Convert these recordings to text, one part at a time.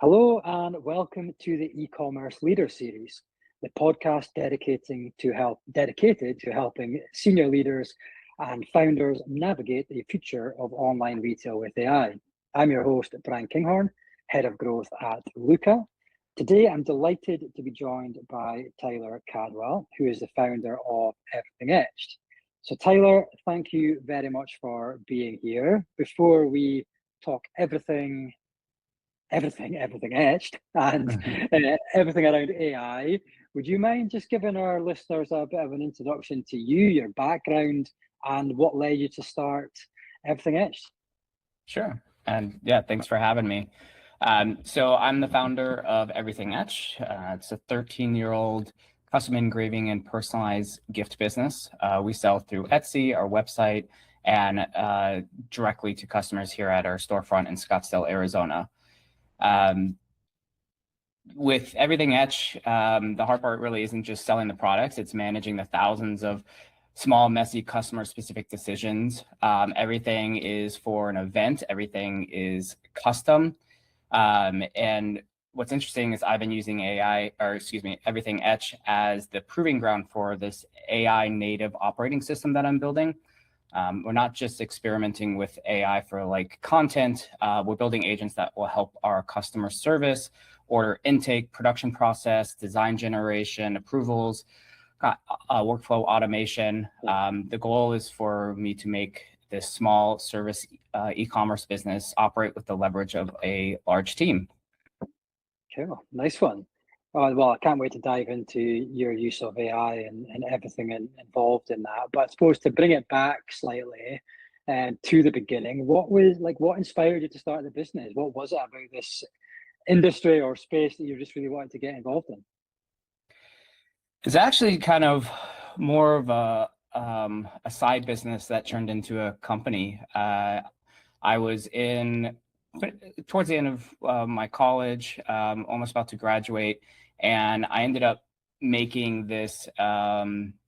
Hello and welcome to the e-commerce leader series, the podcast dedicated to helping senior leaders and founders navigate the future of online retail with AI. I'm your host, Bryan Kinghorn, Head of Growth at Luca. Today, I'm delighted to be joined by Tyler Cadwell, who is the founder of Everything Etched. So Tyler, thank you very much for being here. Before we talk everything etched, and everything around AI. Would you mind just giving our listeners a bit of an introduction to you, your background, and what led you to start Everything Etched? Sure. And yeah, thanks for having me. So I'm the founder of Everything Etched. It's a 13-year-old custom engraving and personalized gift business. We sell through Etsy, our website, and directly to customers here at our storefront in Scottsdale, Arizona. With Everything Etched, the hard part really isn't just selling the products, it's managing the thousands of small, messy customer-specific decisions. Everything is for an event, everything is custom. And what's interesting is I've been using Everything Etched as the proving ground for this AI native operating system that I'm building. We're not just experimenting with AI for like content, we're building agents that will help our customer service, order intake, production process, design generation, approvals, workflow automation. The goal is for me to make this small service e-commerce business operate with the leverage of a large team. Cool, nice one. Well, I can't wait to dive into your use of AI and everything involved in that. But I suppose to bring it back slightly to the beginning, what inspired you to start the business? What was it about this industry or space that you just really wanted to get involved in? It's actually kind of more of a side business that turned into a company. I was towards the end of my college, almost about to graduate, and I ended up making this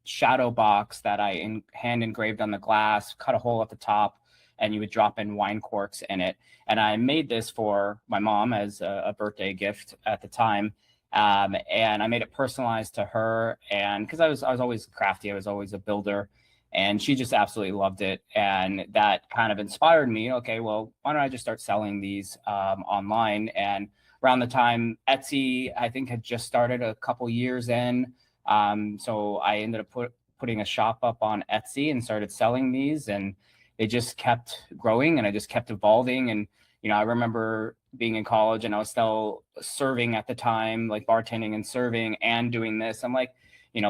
shadow box that I hand engraved on the glass, cut a hole at the top, and you would drop in wine corks in it. And I made this for my mom as a birthday gift at the time. And I made it personalized to her, and because I was always crafty, I was always a builder, and she just absolutely loved it. And that kind of inspired me. Okay, well, why don't I just start selling these online? And around the time Etsy, I think, had just started a couple years in. So I ended up putting a shop up on Etsy and started selling these, and they just kept growing and I just kept evolving. And I remember being in college and I was still serving at the time, like bartending and serving and doing this. I'm like,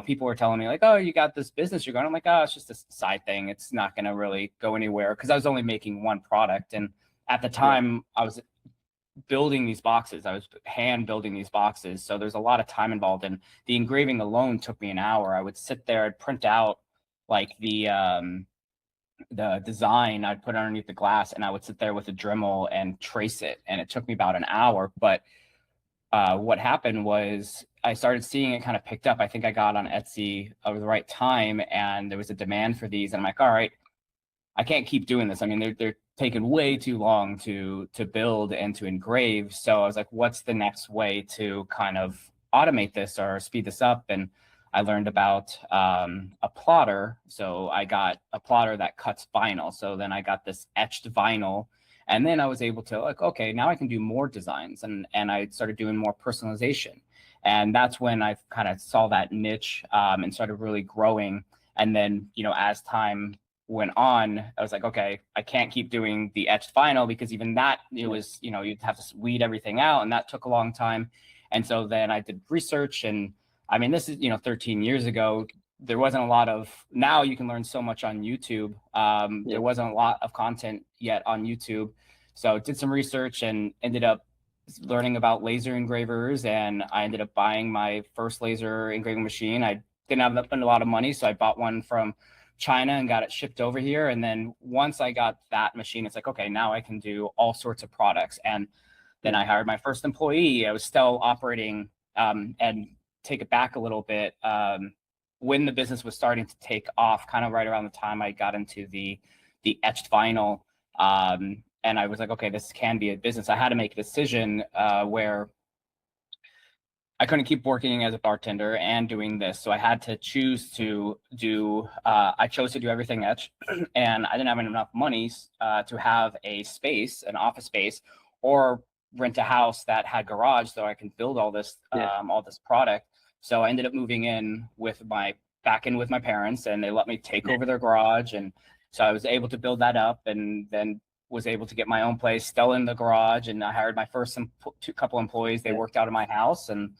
people were telling me like, oh, you got this business you're going. I'm like, oh, it's just a side thing. It's not going to really go anywhere, because I was only making one product. And at the time I was building these boxes. I was hand building these boxes. So there's a lot of time involved, and the engraving alone took me an hour. I would sit there, I'd print out like the design, I'd put it underneath the glass, and I would sit there with a Dremel and trace it. And it took me about an hour. But what happened was I started seeing it kind of picked up. I think I got on Etsy at the right time, and there was a demand for these. And I'm like, all right, I can't keep doing this. I mean, they're taking way too long to build and to engrave. So I was like, what's the next way to kind of automate this or speed this up? And I learned about a plotter. So I got a plotter that cuts vinyl. So then I got this etched vinyl. And then I was able to like, okay, now I can do more designs. And I started doing more personalization. And that's when I kind of saw that niche and started really growing. And then, as time went on, I was like, okay, I can't keep doing the etched vinyl, because even that, it was, you'd have to weed everything out, and that took a long time. And so then I did research, and I mean, this is, 13 years ago. There wasn't a lot of, now you can learn so much on YouTube. There wasn't a lot of content yet on YouTube. So did some research and ended up learning about laser engravers, and I ended up buying my first laser engraving machine. I didn't have a lot of money, so I bought one from China and got it shipped over here. And then once I got that machine, it's like, okay, now I can do all sorts of products. And then I hired my first employee. I was still operating, and take it back a little bit, when the business was starting to take off, kind of right around the time I got into the etched vinyl. and I was like, okay, this can be a business. I had to make a decision where I couldn't keep working as a bartender and doing this. So I had to choose to do, I chose to do Everything Etched, and I didn't have enough money to have a space, an office space, or rent a house that had garage so I can build all this product. So I ended up moving in back in with my parents, and they let me take over their garage. And so I was able to build that up, and then was able to get my own place still in the garage. And I hired my first couple employees. They worked out of my house, and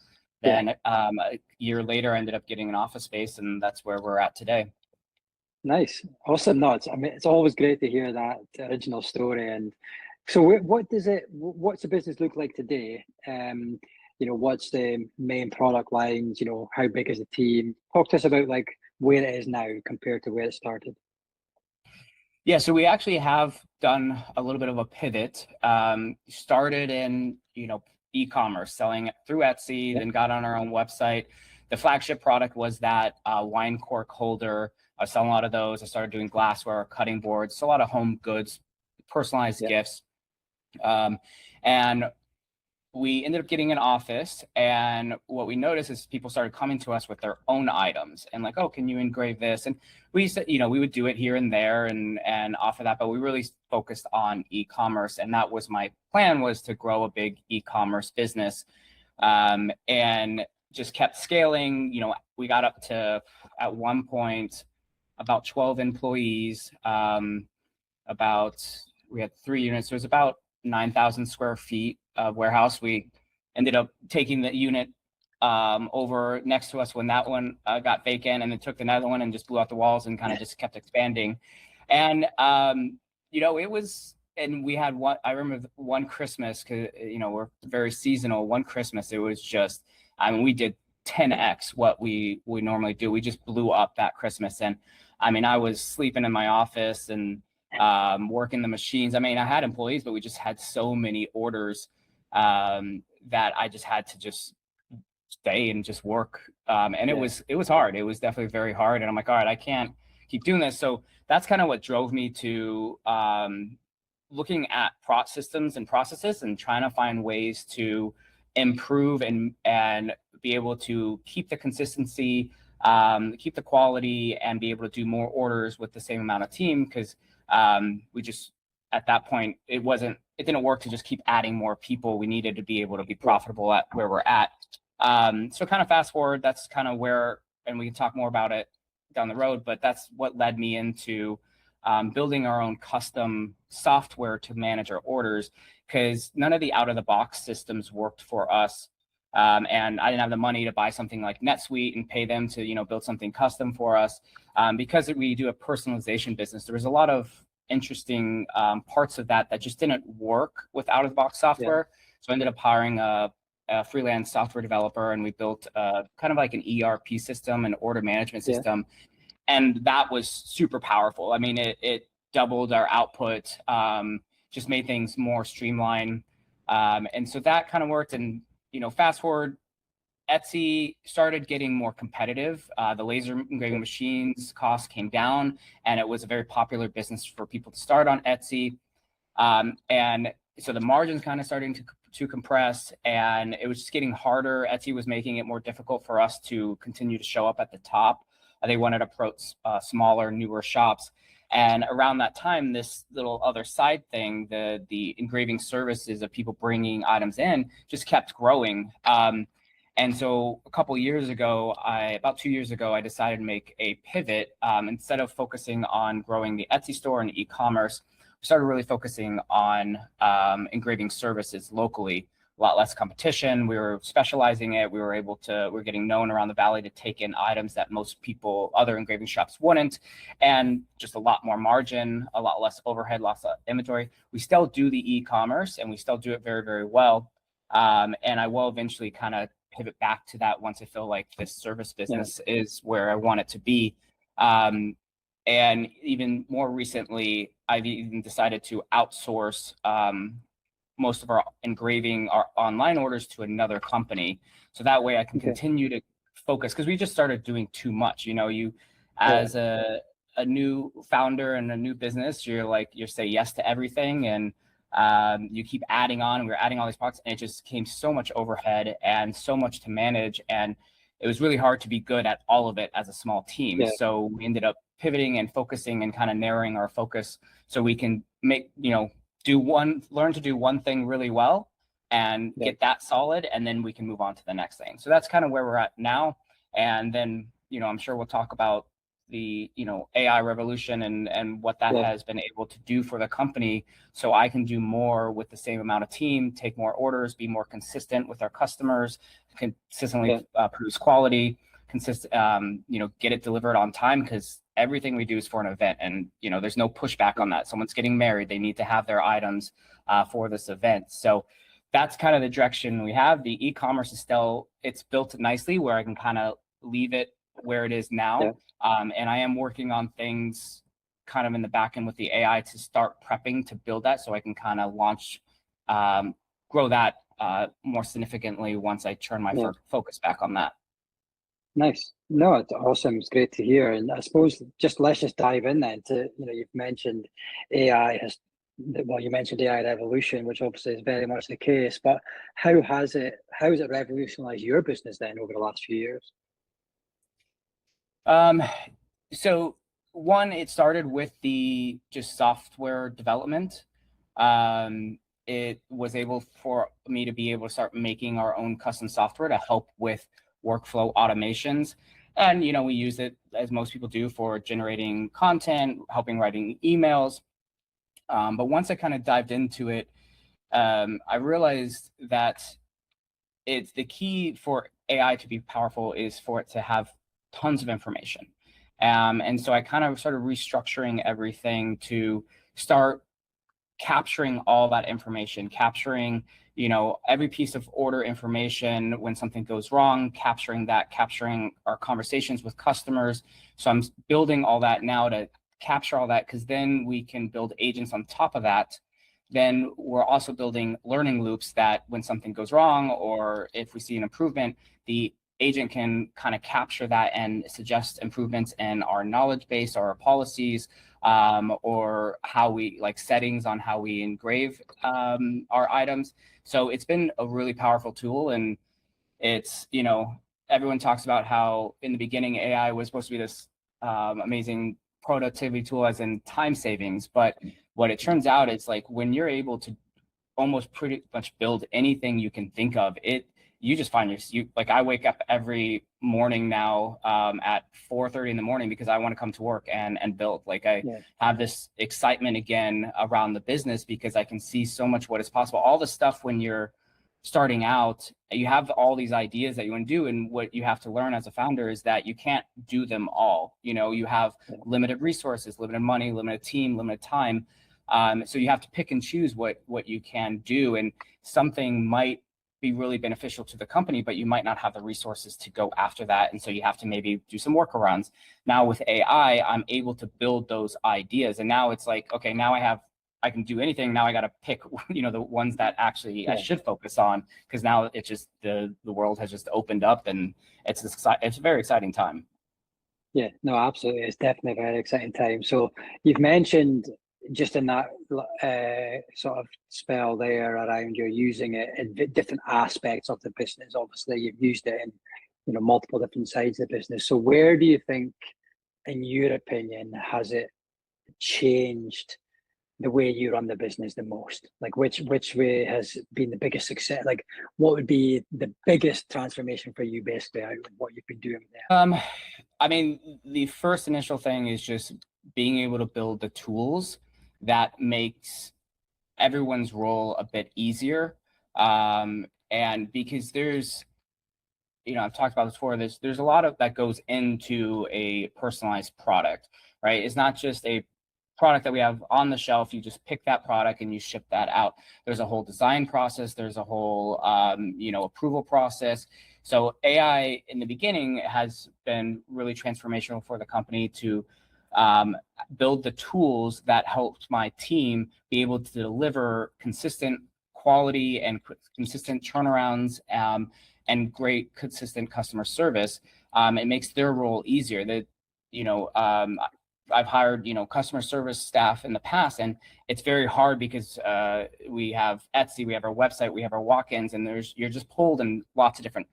then a year later, I ended up getting an office space, and that's where we're at today. Nice, awesome. No, I mean, it's always great to hear that original story. And so, what's the business look like today? What's the main product lines? How big is the team? Talk to us about like where it is now compared to where it started. Yeah, so we actually have done a little bit of a pivot. Started in, e-commerce, selling it through Etsy, then got on our own website. The flagship product was that wine cork holder. I was selling a lot of those. I started doing glassware, cutting boards, so a lot of home goods, personalized gifts. And we ended up getting an office, and what we noticed is people started coming to us with their own items and like, oh, can you engrave this? And we said, we would do it here and there and offer that, but we really focused on e-commerce. And that was my plan, was to grow a big e-commerce business, and just kept scaling. We got up to, at one point, about 12 employees, we had 3 units. So it was about 9,000 square feet of warehouse. We ended up taking the unit over next to us when that one got vacant, and then took another one and just blew out the walls and kind of just kept expanding. And it was, and we had one, I remember one Christmas, because we're very seasonal. One Christmas, it was just, we did 10x what we normally do. We just blew up that Christmas. And I was sleeping in my office and working the machines. I had employees, but we just had so many orders that I just had to just stay and just work. And it was hard. It was definitely very hard. And I'm like, all right, I can't keep doing this. So that's kind of what drove me to looking at systems and processes and trying to find ways to improve and be able to keep the consistency, keep the quality, and be able to do more orders with the same amount of team. Because we just, at that point, it didn't work to just keep adding more people. We needed to be able to be profitable at where we're at. So kind of fast forward, that's kind of where, and we can talk more about it down the road, but that's what led me into building our own custom software to manage our orders, because none of the out-of-the-box systems worked for us. And I didn't have the money to buy something like NetSuite and pay them to, build something custom for us. Because we do a personalization business, there was a lot of interesting parts of that just didn't work with out-of-the-box software. So I ended up hiring a freelance software developer, and we built kind of like an ERP system, an order management system. And that was super powerful. It doubled our output, just made things more streamlined. And so that kind of worked. And, fast forward, Etsy started getting more competitive. The laser engraving machines costs came down, and it was a very popular business for people to start on Etsy. And so the margins kind of starting to compress, and it was just getting harder. Etsy was making it more difficult for us to continue to show up at the top. They wanted to approach smaller, newer shops. And around that time, this little other side thing, the engraving services of people bringing items in, just kept growing. And so a couple of years ago, about 2 years ago, I decided to make a pivot. Instead of focusing on growing the Etsy store and e-commerce, we started really focusing on engraving services locally. A lot less competition. We were specializing it. We're getting known around the valley to take in items that most other engraving shops wouldn't, and just a lot more margin, a lot less overhead, lots of inventory. We still do the e-commerce, and we still do it very, very well. And I will eventually kind of pivot back to that once I feel like this service business is where I want it to be. And even more recently, I've even decided to outsource most of our engraving, our online orders, to another company. So that way I can continue to focus, because we just started doing too much. As a new founder and a new business, you're say yes to everything. And You keep adding on, we were adding all these products, and it just came so much overhead and so much to manage. And it was really hard to be good at all of it as a small team. Yeah. So we ended up pivoting and focusing and kind of narrowing our focus so we can make, learn to do one thing really well and get that solid, and then we can move on to the next thing. So that's kind of where we're at now. And then, I'm sure we'll talk about the AI revolution and what that has been able to do for the company, so I can do more with the same amount of team, take more orders, be more consistent with our customers, consistently produce quality, get it delivered on time, because everything we do is for an event, and there's no pushback on that. Someone's getting married, they need to have their items for this event. So that's kind of the direction we have. The e-commerce is still, it's built nicely where I can kind of leave it where it is now. And I am working on things kind of in the back end with the AI to start prepping to build that, so I can kind of launch, grow that more significantly once I turn my focus back on that. Nice. No, it's awesome. It's great to hear. And I suppose let's just dive in then to, you've mentioned AI you mentioned AI revolution, which obviously is very much the case, but how has it revolutionized your business then over the last few years? So one, it started with the just software development. It was able for me to be able to start making our own custom software to help with workflow automations. And, we use it, as most people do, for generating content, helping writing emails. But once I kind of dived into it, I realized that it's the key for AI to be powerful is for it to have tons of information. And so I kind of started restructuring everything to start capturing all that information, capturing, every piece of order information when something goes wrong, capturing our conversations with customers. So I'm building all that now to capture all that, because then we can build agents on top of that. Then we're also building learning loops that when something goes wrong, or if we see an improvement, the agent can kind of capture that and suggest improvements in our knowledge base or our policies, or how we settings on how we engrave our items. So it's been a really powerful tool. And it's, everyone talks about how in the beginning AI was supposed to be this amazing productivity tool, as in time savings. But what it turns out is, when you're able to almost pretty much build anything you can think of, you just find I wake up every morning now at 4:30 in the morning because I want to come to work and build. I have this excitement again around the business because I can see so much what is possible. All the stuff when you're starting out, you have all these ideas that you want to do, and what you have to learn as a founder is that you can't do them all. You have limited resources, limited money, limited team, limited time. So you have to pick and choose what you can do, and something might be really beneficial to the company, but you might not have the resources to go after that. And so you have to maybe do some workarounds. Now with AI, I'm able to build those ideas. And now it's okay, now I can do anything. Now I got to pick, the ones that actually I should focus on, because now it's just the world has just opened up, and it's a very exciting time. Yeah, no, absolutely. It's definitely a very exciting time. So you've mentioned just in that sort of spell there around you're using it in different aspects of the business. Obviously, you've used it in multiple different sides of the business. So where do you think, in your opinion, has it changed the way you run the business the most? Which way has been the biggest success? What would be the biggest transformation for you, basically, out of what you've been doing there? I mean, the first initial thing is just being able to build the tools that makes everyone's role a bit easier. And because there's, I've talked about this before, there's a lot of that goes into a personalized product, right? It's not just a product that we have on the shelf. You just pick that product and you ship that out. There's a whole design process. There's a whole, approval process. So AI in the beginning has been really transformational for the company to build the tools that helped my team be able to deliver consistent quality and consistent turnarounds and great consistent customer service. It makes their role easier. That I've hired, customer service staff in the past, and it's very hard because we have Etsy, we have our website, we have our walk-ins, and you're just pulled in lots of different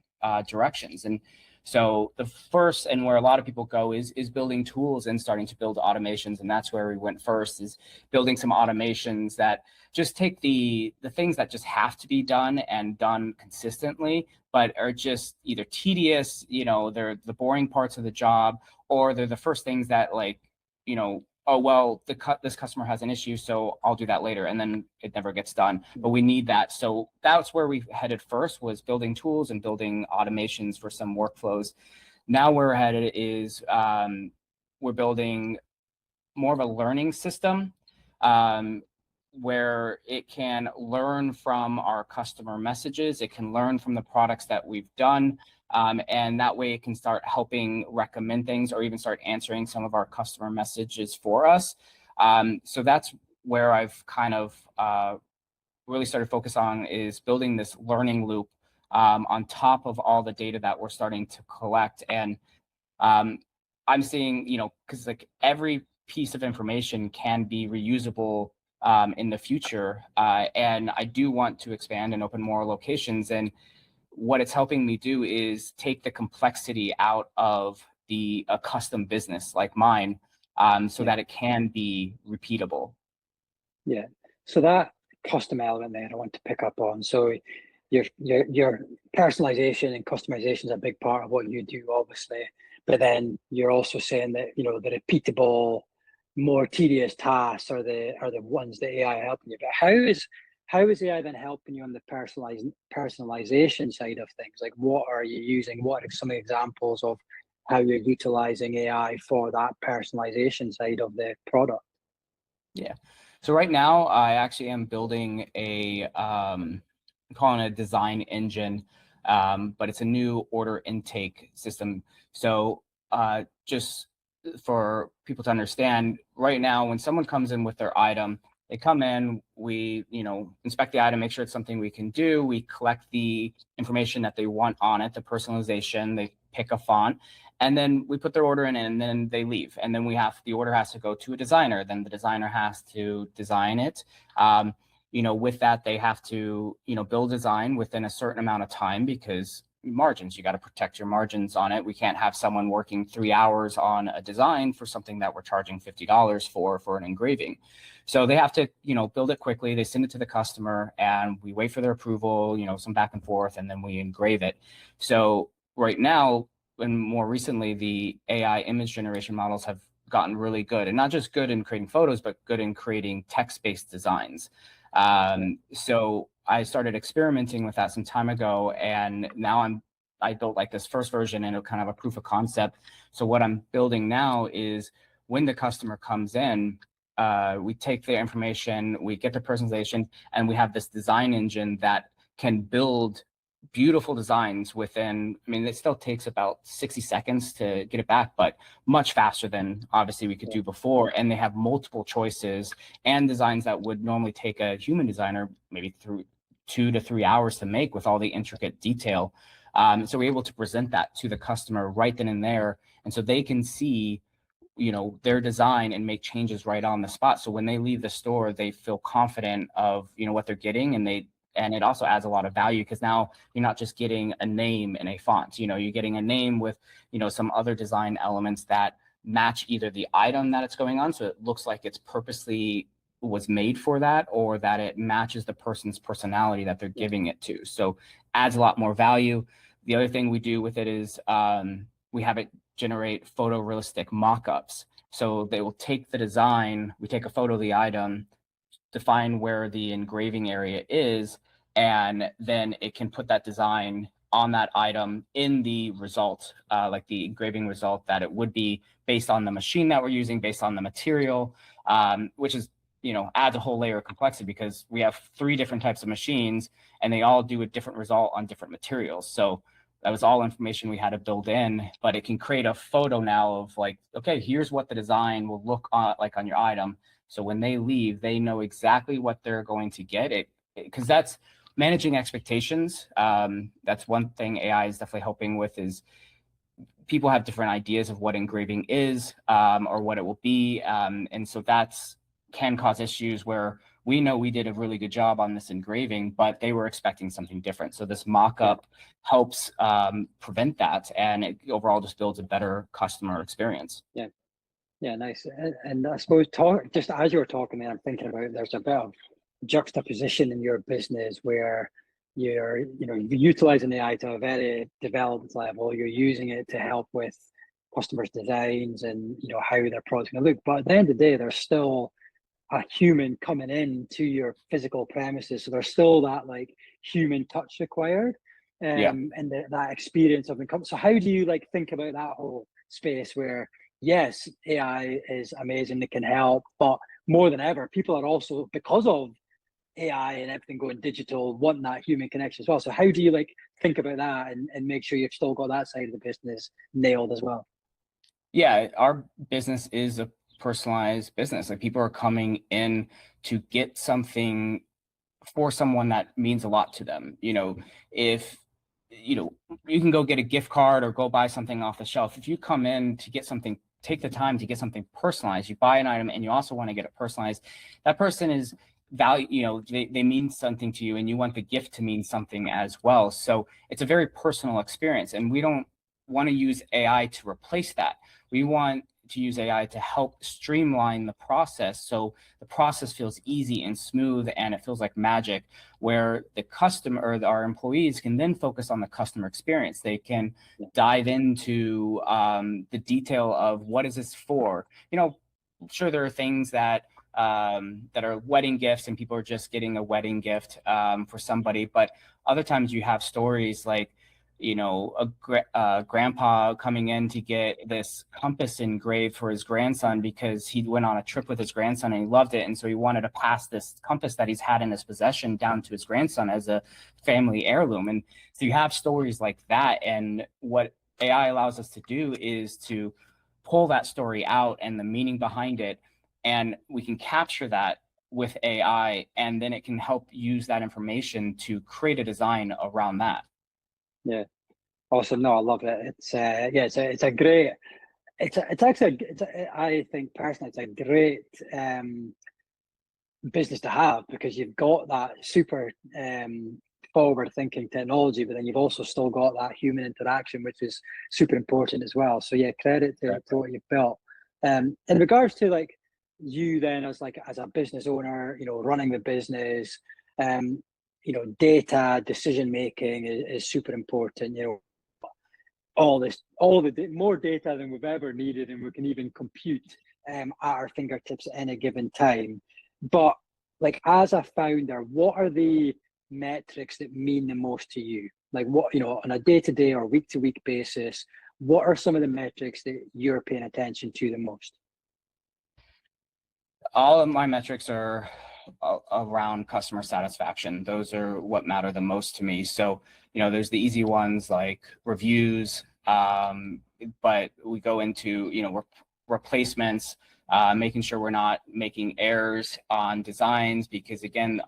directions. And so the first, and where a lot of people go, is building tools and starting to build automations. And that's where we went first, is building some automations that just take the things that just have to be done and done consistently, but are just either tedious, they're the boring parts of the job, or they're the first things that, like, oh, well, this customer has an issue, so I'll do that later. And then it never gets done, but we need that. So that's where we headed first, was building tools and building automations for some workflows. Now where we're headed is we're building more of a learning system where it can learn from our customer messages. It can learn from the products that we've done. And that way it can start helping recommend things, or even start answering some of our customer messages for us. So that's where I've kind of really started to focus on, is building this learning loop on top of all the data that we're starting to collect. And I'm seeing, because like every piece of information can be reusable in the future. And I do want to expand and open more locations. And what it's helping me do is take the complexity out of a custom business like mine, so that it can be repeatable. Yeah. So that custom element there I want to pick up on. So your personalization and customization is a big part of what you do, obviously. But then you're also saying that, the repeatable, more tedious tasks are the ones that AI are helping you. But how is AI then helping you on the personalization side of things? Like, what are you using? What are some examples of how you're utilizing AI for that personalization side of the product? Yeah. So right now I actually am building I'm calling it a design engine, but it's a new order intake system. So just for people to understand, right now, when someone comes in with their item, they come in, we, inspect the item, make sure it's something we can do. We collect the information that they want on it, the personalization, they pick a font, and then we put their order in, and then they leave. And then the order has to go to a designer. Then the designer has to design it. With that, they have to, build design within a certain amount of time, because margins, you got to protect your margins on it. We can't have someone working 3 hours on a design for something that we're charging $50 for an engraving. So they have to, build it quickly. They send it to the customer, and we wait for their approval, some back and forth, and then we engrave it. So right now, and more recently, the AI image generation models have gotten really good, and not just good in creating photos, but good in creating text-based designs. So I started experimenting with that some time ago, and now I built like this first version and kind of a proof of concept. So what I'm building now is, when the customer comes in, we take their information, we get the personalization, and we have this design engine that can build beautiful designs within, it still takes about 60 seconds to get it back, but much faster than obviously we could do before. And they have multiple choices and designs that would normally take a human designer maybe through 2 to 3 hours to make, with all the intricate detail. So we're able to present that to the customer right then and there. And so they can see, their design and make changes right on the spot. So when they leave the store, they feel confident of, what they're getting, and it also adds a lot of value, because now you're not just getting a name and a font, you're getting a name with, some other design elements that match either the item that it's going on, so it looks like it's purposely was made for that, or that it matches the person's personality that they're giving it to. So adds a lot more value. The other thing we do with it is we have it generate photorealistic mock-ups. So they will take the design, we take a photo of the item, define where the engraving area is, and then it can put that design on that item in the result, like the engraving result that it would be, based on the machine that we're using, based on the material, which is, adds a whole layer of complexity, because we have 3 different types of machines, and they all do a different result on different materials. So that was all information we had to build in, but it can create a photo now of, like, okay, here's what the design will look like on your item. So when they leave, they know exactly what they're going to get. Because that's managing expectations. That's one thing AI is definitely helping with, is people have different ideas of what engraving is, or what it will be. And so that's can cause issues where we know we did a really good job on this engraving, but they were expecting something different. So this mock-up helps prevent that, and it overall just builds a better customer experience. Yeah, nice. And I suppose just as you were talking there, I'm thinking about there's a bit of juxtaposition in your business where you're utilizing AI to a very developed level. You're using it to help with customers' designs and how their product's going to look. But at the end of the day, there's still a human coming in to your physical premises, so there's still that like human touch required, and that experience of income. So how do you think about that whole space where yes, AI is amazing, it can help, but more than ever, people are also, because of AI and everything going digital, want that human connection as well. So how do you think about that and make sure you've still got that side of the business nailed as well? Yeah, our business is a personalized business. Like, people are coming in to get something for someone that means a lot to them. If you can go get a gift card or go buy something off the shelf. If you come in to get something, take the time to get something personalized, you buy an item and you also want to get it personalized, that person is value, they mean something to you, and you want the gift to mean something as well. So it's a very personal experience, and we don't want to use AI to replace that. We want to use AI to help streamline the process, so the process feels easy and smooth, and it feels like magic, where the customer or our employees can then focus on the customer experience. They can dive into the detail of what is this for. Sure, there are things that are wedding gifts, and people are just getting a wedding gift for somebody, but other times you have stories like a grandpa coming in to get this compass engraved for his grandson because he went on a trip with his grandson and he loved it. And so he wanted to pass this compass that he's had in his possession down to his grandson as a family heirloom. And so you have stories like that. And what AI allows us to do is to pull that story out and the meaning behind it. And we can capture that with AI, and then it can help use that information to create a design around that. Yeah, awesome. No, I love it. It's a great. I think personally, it's a great business to have, because you've got that super forward-thinking technology, but then you've also still got that human interaction, which is super important as well. So yeah, credit to what you've built. In regards to you then as a business owner, running the business, data decision making is super important. All the more data than we've ever needed, and we can even compute at our fingertips at any given time. But as a founder, what are the metrics that mean the most to you? What, on a day-to-day or week-to-week basis, what are some of the metrics that you're paying attention to the most? All of my metrics are around customer satisfaction. Those are what matter the most to me. So, there's the easy ones like reviews, but we go into, replacements, making sure we're not making errors on designs, because again,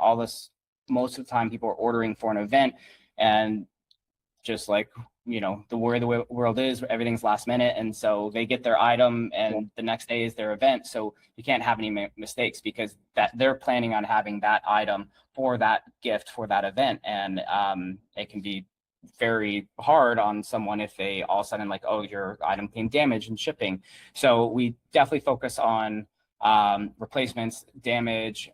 most of the time people are ordering for an event, and just like the way the world is, everything's last minute, and so they get their item and the next day is their event, so you can't have any mistakes, because that they're planning on having that item for that gift for that event. And it can be very hard on someone if they all of a sudden oh, your item came damaged in shipping. So we definitely focus on replacements, damage,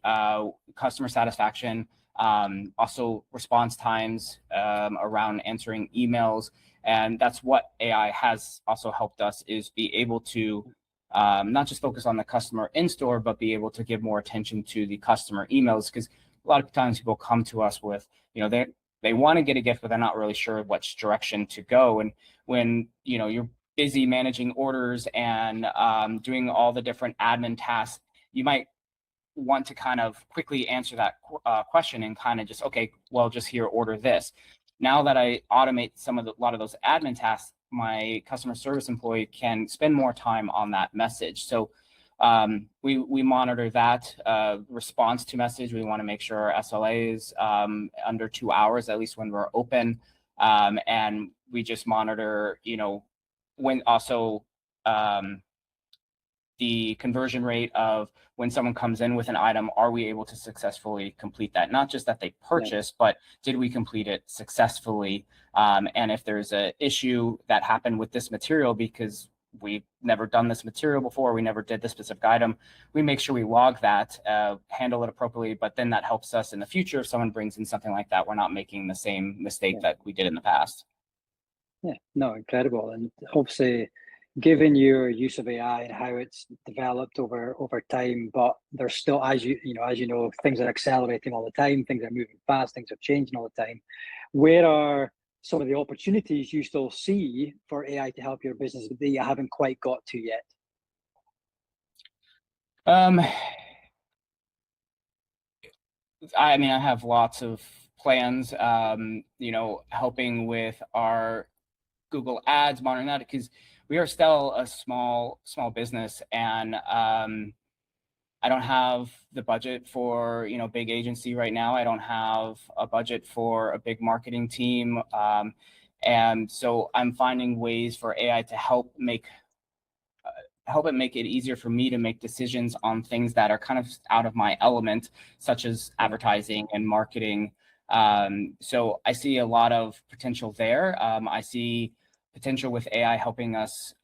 customer satisfaction, also response times around answering emails. And that's what AI has also helped us, is be able to not just focus on the customer in store, but be able to give more attention to the customer emails, because a lot of times people come to us with, they want to get a gift, but they're not really sure which direction to go. And when you're busy managing orders and doing all the different admin tasks, you might want to kind of quickly answer that question and kind of just, okay, well, just here, order this. Now that I automate a lot of those admin tasks, my customer service employee can spend more time on that message. So we monitor that response to message. We want to make sure our SLA is under 2 hours, at least when we're open. And we just monitor, when also the conversion rate of when someone comes in with an item, are we able to successfully complete that? Not just that they purchased, but did we complete it successfully? And if there's an issue that happened with this material because we've never done this material before, we never did this specific item, we make sure we log that, handle it appropriately, but then that helps us in the future. If someone brings in something like that, we're not making the same mistake that we did in the past. Yeah, no, incredible. And obviously, given your use of AI and how it's developed over time, but there's still, as you know, things are accelerating all the time, things are moving fast, things are changing all the time. Where are some of the opportunities you still see for AI to help your business that you haven't quite got to yet? I mean, I have lots of plans, helping with our Google Ads, monitoring that, because we are still a small business, and I don't have the budget for big agency right now. I don't have a budget for a big marketing team, and so I'm finding ways for AI to help it make it easier for me to make decisions on things that are kind of out of my element, such as advertising and marketing. So I see a lot of potential there. I see potential with AI helping us,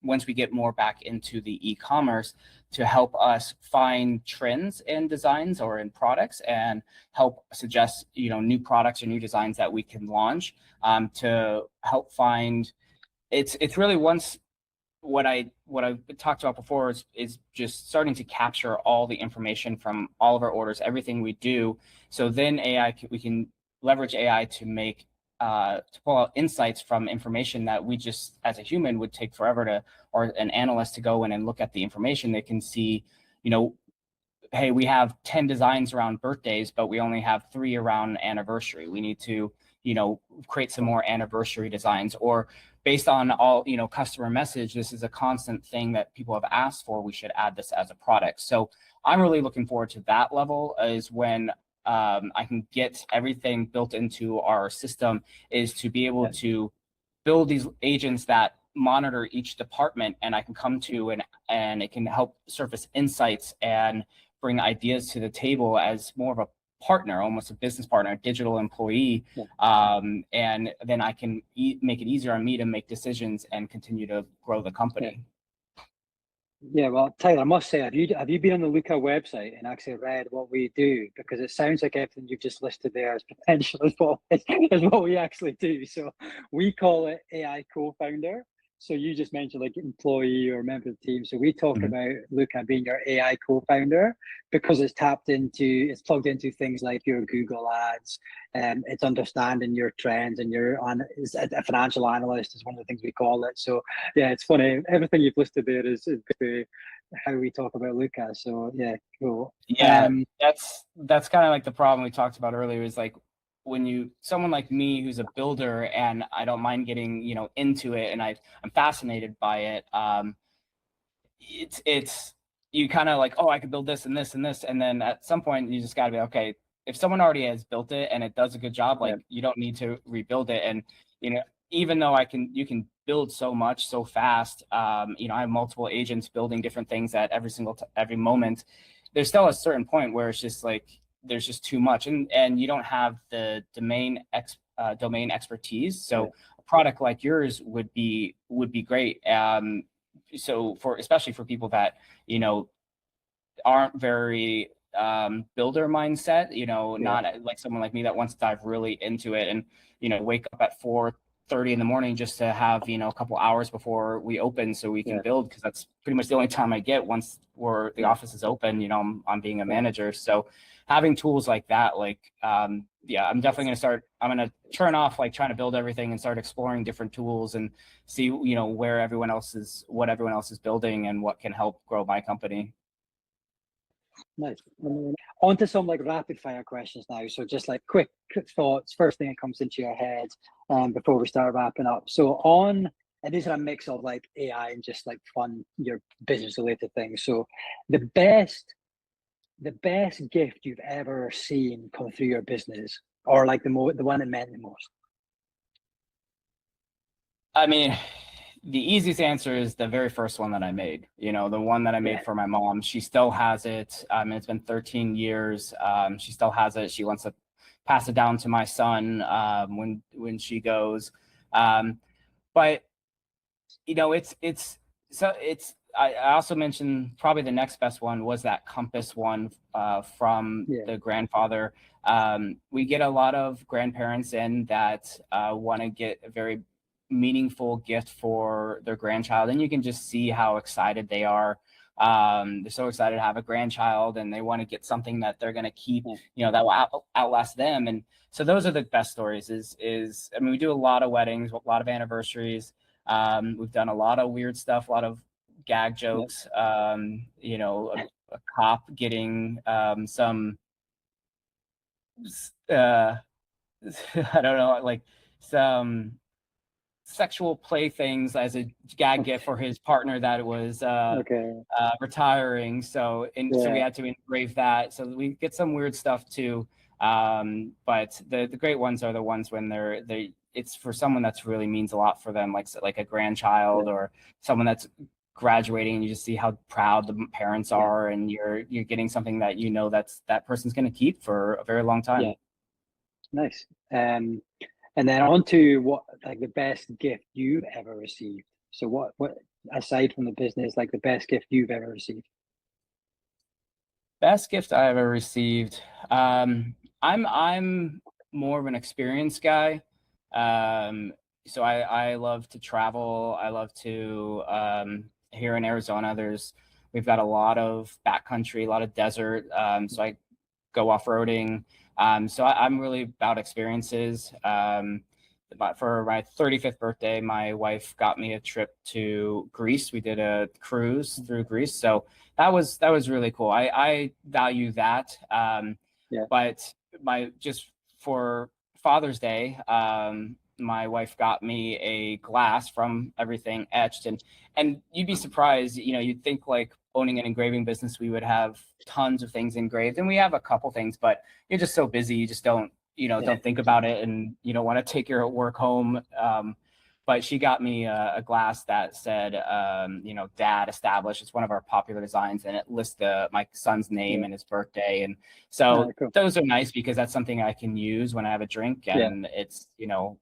once we get more back into the e-commerce, to help us find trends in designs or in products and help suggest new products or new designs that we can launch, to help find. It's really once what I talked about before is just starting to capture all the information from all of our orders, everything we do. So then we can leverage AI to make to pull out insights from information that we just as a human would take forever or an analyst to go in and look at the information. They can see, hey, we have 10 designs around birthdays, but we only have 3 around anniversary. We need to, create some more anniversary designs, or based on all, customer message, this is a constant thing that people have asked for. We should add this as a product. So I'm really looking forward to that level, is when I can get everything built into our system, is to be able to build these agents that monitor each department, and I can come to and it can help surface insights and bring ideas to the table as more of a partner, almost a business partner, a digital employee. And then I can make it easier on me to make decisions and continue to grow the company. Yeah, well, Tyler, I must say, have you been on the Luca website and actually read what we do? Because it sounds like everything you've just listed there is potential is what we actually do. So we call it AI co-founder. So you just mentioned like employee or member of the team. So we talk about Luca being your AI co-founder because it's plugged into things like your Google ads, and it's understanding your trends, and is a financial analyst is one of the things we call it. So yeah, it's funny. Everything you've listed there is how we talk about Luca. So yeah, cool. Yeah, that's kind of like the problem we talked about earlier, is like when someone like me who's a builder, and I don't mind getting into it, and I'm fascinated by it, it's you kind of like, oh, I could build this and this and this, and then at some point you just got to be okay, if someone already has built it and it does a good job, like you don't need to rebuild it. And even though you can build so much so fast, I have multiple agents building different things at every moment, there's still a certain point where it's just like there's just too much, and you don't have the domain expertise. So a product like yours would be great. So especially for people that aren't very builder mindset, not like someone like me that wants to dive really into it and wake up at 4:30 in the morning just to have a couple hours before we open so we can build, because that's pretty much the only time I get once the office is open. I'm being a manager, so having tools like that, like I'm definitely going to turn off like trying to build everything and start exploring different tools and see what everyone else is building and what can help grow my company. Nice. On to some like rapid fire questions now. So just like quick thoughts, first thing that comes into your head before we start wrapping up. So and these are a mix of like AI and just like fun, your business related things. So the best gift you've ever seen come through your business, or like the one that meant the most? I mean, the easiest answer is the very first one that I made, the one that I made for my mom. She still has it. It's been 13 years. She still has it. She wants to pass it down to my son when she goes. But I also mentioned probably the next best one was that compass one from the grandfather. We get a lot of grandparents in that want to get a very meaningful gift for their grandchild, and you can just see how excited they are. They're so excited to have a grandchild, and they want to get something that they're going to keep, that will outlast them. And so those are the best stories. I mean, we do a lot of weddings, a lot of anniversaries. We've done a lot of weird stuff, a lot of gag jokes. A cop getting some I don't know, like some sexual playthings as a gag gift for his partner that was retiring. So we had to engrave that. So we get some weird stuff too. But the great ones are the ones when it's for someone that's really means a lot for them, like a grandchild or someone that's graduating, and you just see how proud the parents are, and you're getting something that that person's going to keep for a very long time. Yeah, nice. And then on to what, like, the best gift you've ever received. So what aside from the business, like the best gift you've ever received? Best gift I ever received. I'm more of an experience guy. So I love to travel. I love to here in Arizona, we've got a lot of backcountry, a lot of desert. So I go off-roading. So I'm really about experiences. But for my 35th birthday, my wife got me a trip to Greece. We did a cruise through Greece. So that was really cool. I value that. But just for Father's Day, my wife got me a glass from Everything Etched, and you'd be surprised, you'd think like owning an engraving business, we would have tons of things engraved, and we have a couple things, but you're just so busy, you just don't think about it, and you don't want to take your work home. But she got me a glass that said, Dad Established. It's one of our popular designs, and it lists my son's name and his birthday. And so those are nice because that's something I can use when I have a drink, and it's,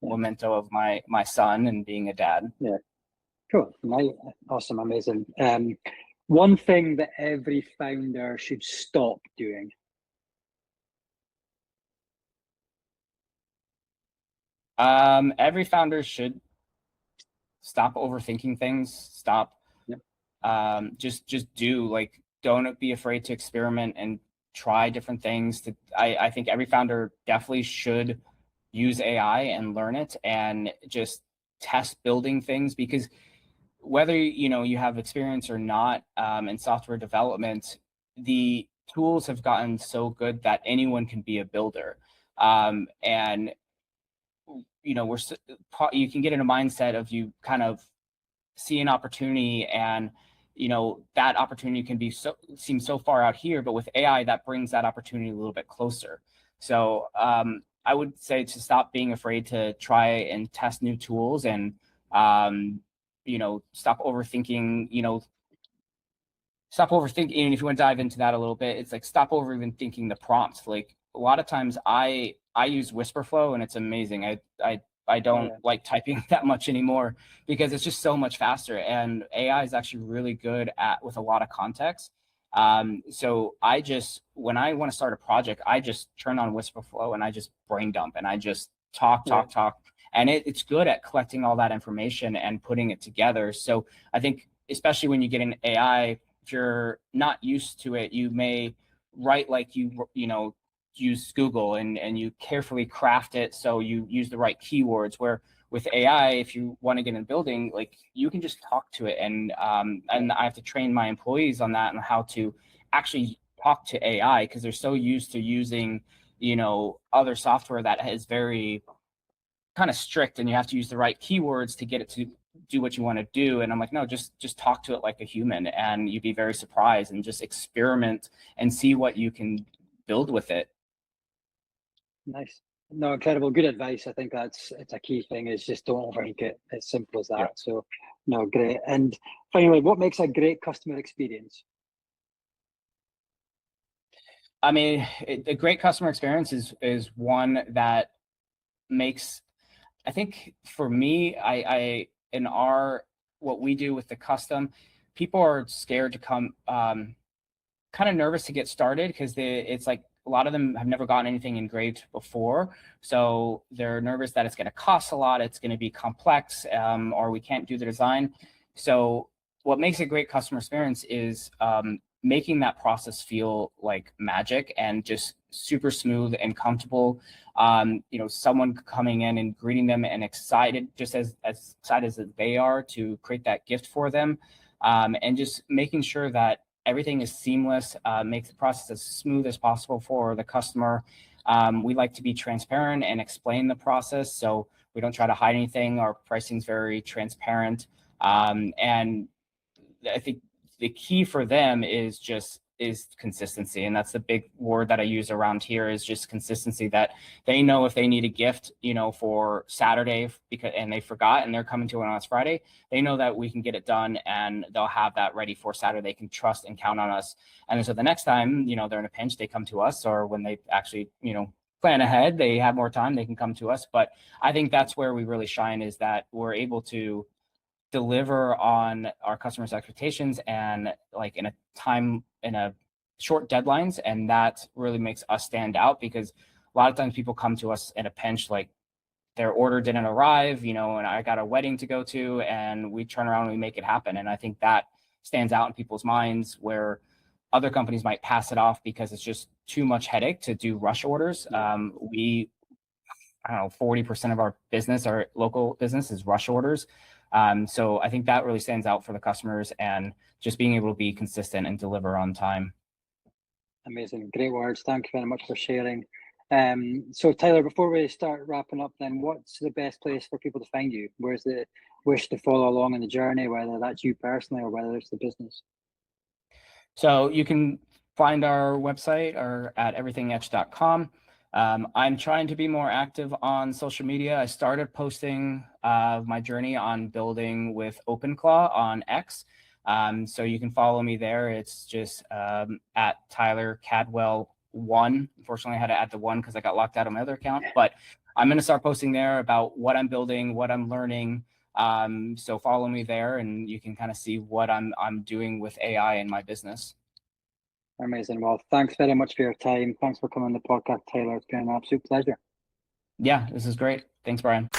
memento of my son and being a dad. Yeah, cool. Awesome, amazing. One thing that every founder should stop doing. Every founder should stop overthinking things. Stop. Just do, like, don't be afraid to experiment and try different things. I think every founder definitely should use AI and learn it and just test building things, because whether you have experience or not in software development, the tools have gotten so good that anyone can be a builder. And you can get in a mindset of, you kind of see an opportunity, and that opportunity can seem so far out here, but with AI, that brings that opportunity a little bit closer. So I would say to stop being afraid to try and test new tools, and stop overthinking. And if you want to dive into that a little bit, it's like, stop over even thinking the prompts. Like, a lot of times I use Whisperflow, and it's amazing. I don't like typing that much anymore because it's just so much faster, and AI is actually really good with a lot of context. So when I want to start a project, I just turn on Whisperflow and I just brain dump, and I just talk. And it's good at collecting all that information and putting it together. So I think, especially when you get an AI, if you're not used to it, you may write like use Google, and you carefully craft it so you use the right keywords. Where with AI, if you want to get in a building, like, you can just talk to it, and I have to train my employees on that and how to actually talk to AI, because they're so used to using other software that is very kind of strict, and you have to use the right keywords to get it to do what you want to do. And I'm like, no, just talk to it like a human, and you'd be very surprised, and just experiment and see what you can build with it. Nice. No, incredible. Good advice. I think it's a key thing, is just don't overthink it. As simple as that. So No, great. And finally, what makes a great customer experience? I mean, a great customer experience is one that makes, I think for me, I in our what we do with the custom, people are scared to come, kind of nervous to get started because it's like a lot of them have never gotten anything engraved before, so they're nervous that it's going to cost a lot, it's going to be complex, or we can't do the design. So what makes a great customer experience is making that process feel like magic and just super smooth and comfortable. Someone coming in and greeting them and excited, just as excited as they are to create that gift for them, and just making sure that everything is seamless, makes the process as smooth as possible for the customer. We like to be transparent and explain the process, so we don't try to hide anything. Our pricing is very transparent. And I think the key for them is consistency, and that's the big word that I use around here, is just consistency, that they know if they need a gift for Saturday and they forgot and they're coming to it on Friday, they know that we can get it done and they'll have that ready for Saturday. They can trust and count on us. And then so the next time they're in a pinch, they come to us, or when they actually plan ahead, they have more time, they can come to us. But I think that's where we really shine, is that we're able to deliver on our customers' expectations and like in a short deadlines. And that really makes us stand out, because a lot of times people come to us in a pinch, like their order didn't arrive, and I got a wedding to go to, and we turn around and we make it happen. And I think that stands out in people's minds, where other companies might pass it off because it's just too much headache to do rush orders. I don't know, 40% of our business, our local business, is rush orders. So I think that really stands out for the customers, and just being able to be consistent and deliver on time. Amazing. Great words. Thank you very much for sharing. So Tyler, before we start wrapping up, then what's the best place for people to find you? Where's the wish to follow along in the journey, whether that's you personally or whether it's the business? So you can find our website or at everythingetched.com. I'm trying to be more active on social media. I started posting my journey on building with OpenClaw on X. So you can follow me there. It's just at Tyler Cadwell 1. Unfortunately, I had to add the 1 because I got locked out of my other account. But I'm going to start posting there about what I'm building, what I'm learning. So follow me there, and you can kind of see what I'm doing with AI in my business. Amazing. Well, thanks very much for your time. Thanks for coming on the podcast, Tyler. It's been an absolute pleasure. Yeah, this is great. Thanks, Bryan.